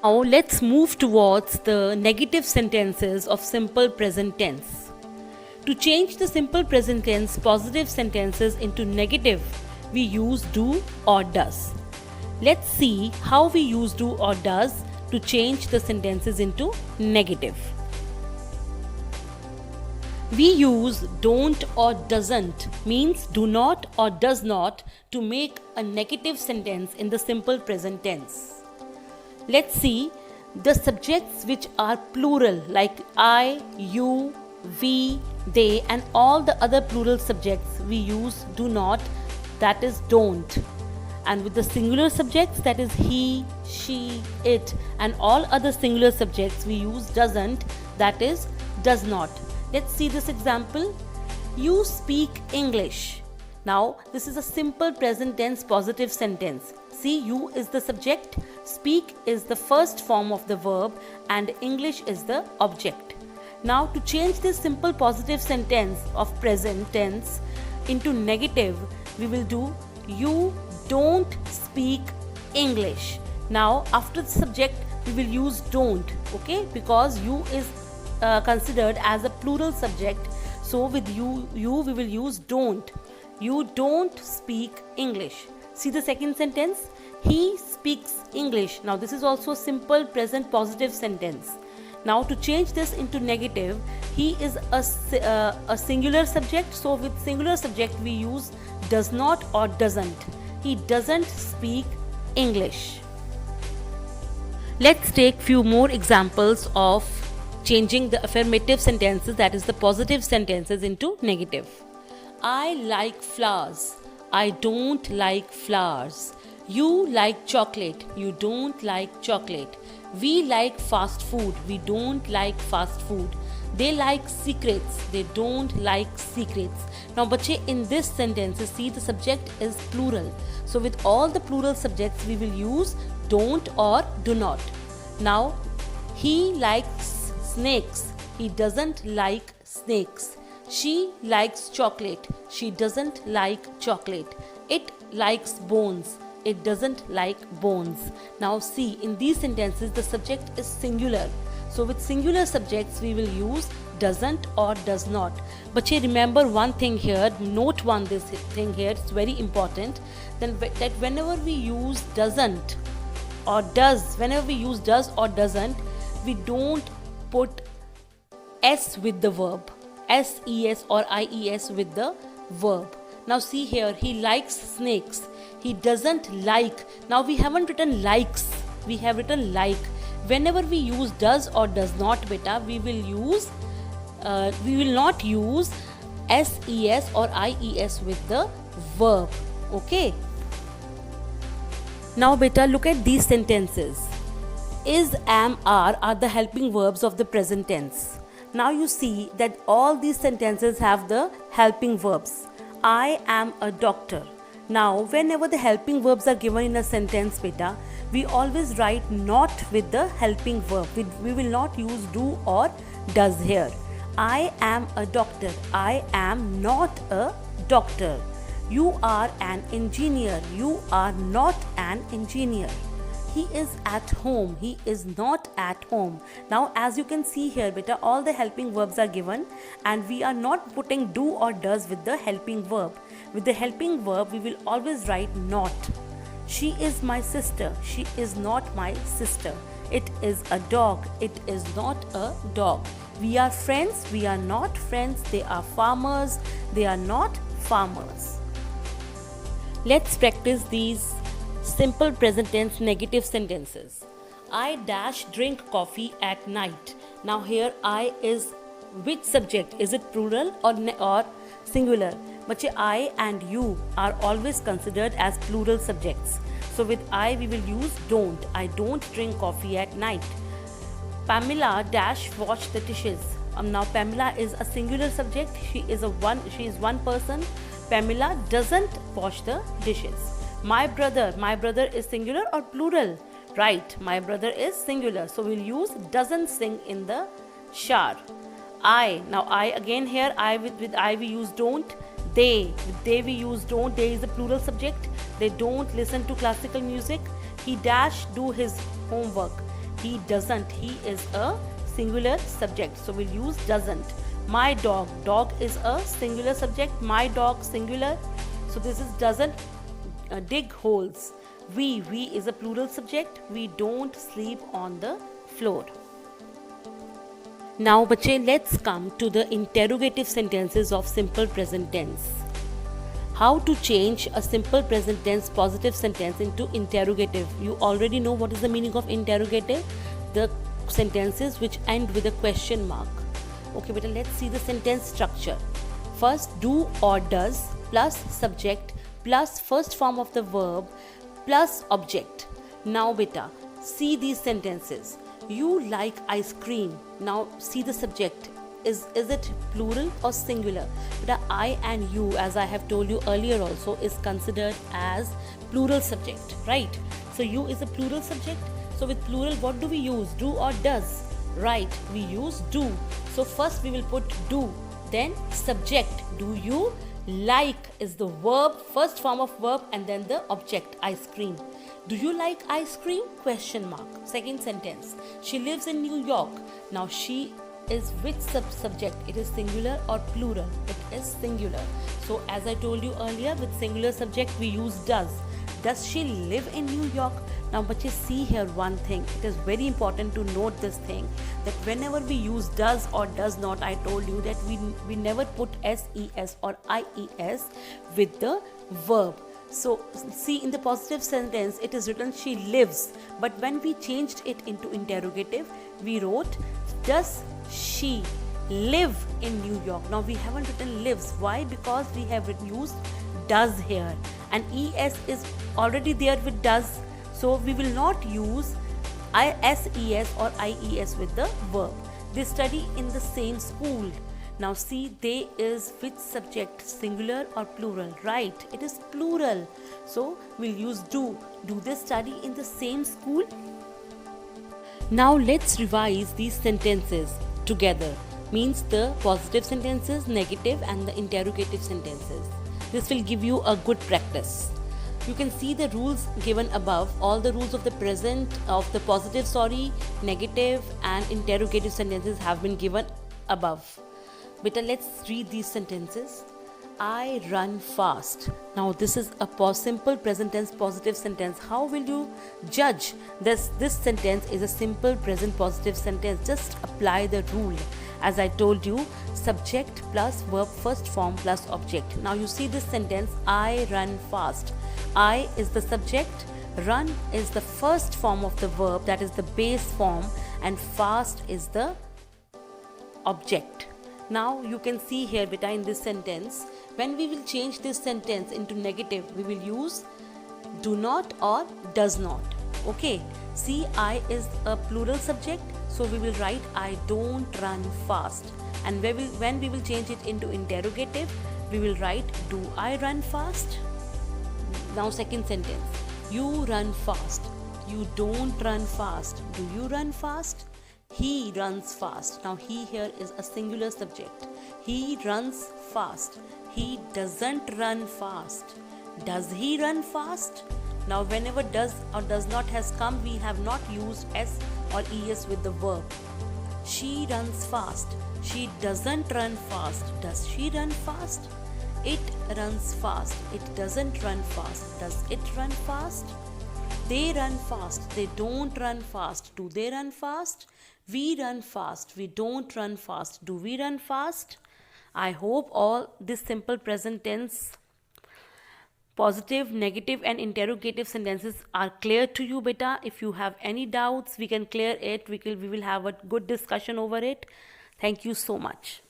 Now let's move towards the negative sentences of simple present tense. To change the simple present tense positive sentences into negative, we use do or does. Let's see how we use do or does to change the sentences into negative. We use don't or doesn't, means do not or does not, to make a negative sentence in the simple present tense. Let's see the subjects which are plural like I, you, we, they, and all the other plural subjects we use do not, that is don't. And with the singular subjects, that is he, she, it, and all other singular subjects we use doesn't, that is does not. Let's see this example. You speak English. Now this is a simple present tense positive sentence. See, you is the subject, speak is the first form of the verb, and English is the object. Now to change this simple positive sentence of present tense into negative, we will do you don't speak English. Now after the subject we will use don't, okay, because you is considered as a plural subject. So with you we will use don't. You don't speak English. See the second sentence, he speaks English. Now this is also a simple present positive sentence. Now to change this into negative, he is a singular subject. So with singular subject we use does not or doesn't. He doesn't speak English. Let's take few more examples of changing the affirmative sentences, that is the positive sentences, into negative. I like flowers. I don't like flowers. You like chocolate. You don't like chocolate. We like fast food. We don't like fast food. They like secrets. They don't like secrets. Now bache, in this sentence, see the subject is plural. So with all the plural subjects we will use don't or do not. Now he likes snakes. He doesn't like snakes. She likes chocolate. She doesn't like chocolate. It likes bones. It doesn't like bones. Now see, in these sentences the subject is singular. So with singular subjects we will use doesn't or does not. But remember one thing here, note one this thing here, it's very important. Then that whenever we use doesn't or does, whenever we use does or doesn't, we don't put s with the verb, ses or ies with the verb. Now see here, he likes snakes. He doesn't like. Now we haven't written likes, we have written like. Whenever we use does or does not, beta, we will not use ses or ies with the verb. Okay. Now beta, look at these sentences. Is, am, are the helping verbs of the present tense. Now you see that all these sentences have the helping verbs. I am a doctor. Now whenever the helping verbs are given in a sentence, beta, we always write not with the helping verb. We will not use do or does here. I am a doctor. I am not a doctor. You are an engineer. You are not an engineer. He is at home. He is not at home. Now as you can see here, beta, all the helping verbs are given and we are not putting do or does with the helping verb. With the helping verb we will always write not. She is my sister. She is not my sister. It is a dog. It is not a dog. We are friends. We are not friends. They are farmers. They are not farmers. Let's practice these simple present tense negative sentences. I dash drink coffee at night. Now here I is which subject? Is it plural or singular? But I and you are always considered as plural subjects. So with I we will use don't. I don't drink coffee at night. Pamela dash wash the dishes. Now Pamela is a singular subject. She is one person. Pamela doesn't wash the dishes. My brother is singular or plural? Right, my brother is singular. So we'll use doesn't sing in the shower. Now I again here, with I we use don't. With they we use don't. They is a plural subject. They don't listen to classical music. He dash do his homework. He doesn't. He is a singular subject, so we'll use doesn't. My dog. Dog is a singular subject. My dog, singular. So this is doesn't dig holes. We is a plural subject. We don't sleep on the floor. Now बच्चे, let's come to the interrogative sentences of simple present tense. How to change a simple present tense positive sentence into interrogative. You already know what is the meaning of interrogative. The sentences which end with a question mark. Okay, beta, let's see the sentence structure. First, do or does plus subject plus first form of the verb plus object. Now beta, see these sentences. You like ice cream. Now see the subject. Is it plural or singular? The I and you, as I have told you earlier also, is considered as plural subject, right? So you is a plural subject. So with plural, what do we use? Do or does? Right, we use do. So first we will put do, then subject. Do you like is the verb, first form of verb, and then the object, ice cream. Do you like ice cream? Question mark. Second sentence. She lives in New York. Now she is which subject? It is singular or plural? It is singular. So as I told you earlier, with singular subject we use does. Does she live in New York? Now but you see here one thing. It is very important to note this thing, that whenever we use does or does not, I told you that we never put SES or IES with the verb. So see, in the positive sentence it is written she lives, but when we changed it into interrogative, we wrote does she live in New York. Now we haven't written lives. Why? Because we have used does here, and ES is already there with does, so we will not use SES or IES with the verb. They study in the same school. Now see, they is which subject, singular or plural? Right, it is plural. So we'll use do. Do they study in the same school? Now let's revise these sentences together. Means the positive sentences, negative, and the interrogative sentences. This will give you a good practice. You can see the rules given above. All the rules of the present, of the positive, negative and interrogative sentences have been given above. Beta, let's read these sentences. I run fast. Now this is a simple present tense positive sentence. How will you judge this sentence is a simple present positive sentence? Just apply the rule. As I told you, subject plus verb first form plus object. Now you see this sentence, I run fast. I is the subject, run is the first form of the verb, that is the base form, and fast is the object. Now you can see here beta in this sentence, when we will change this sentence into negative, we will use do not or does not. Okay, see, I is a plural subject, so we will write I don't run fast. And when we will change it into interrogative, we will write do I run fast? Now second sentence, you run fast. You don't run fast. Do you run fast? He runs fast. Now he here is a singular subject. He runs fast. He doesn't run fast. Does he run fast? Now whenever does or does not has come, we have not used S or ES with the verb. She runs fast. She doesn't run fast. Does she run fast? It runs fast. It doesn't run fast. Does it run fast? They run fast. They don't run fast. Do they run fast? We run fast. We don't run fast. Do we run fast? I hope all this simple present tense positive, negative and interrogative sentences are clear to you beta. If you have any doubts, we can clear it. We will have a good discussion over it. Thank you so much.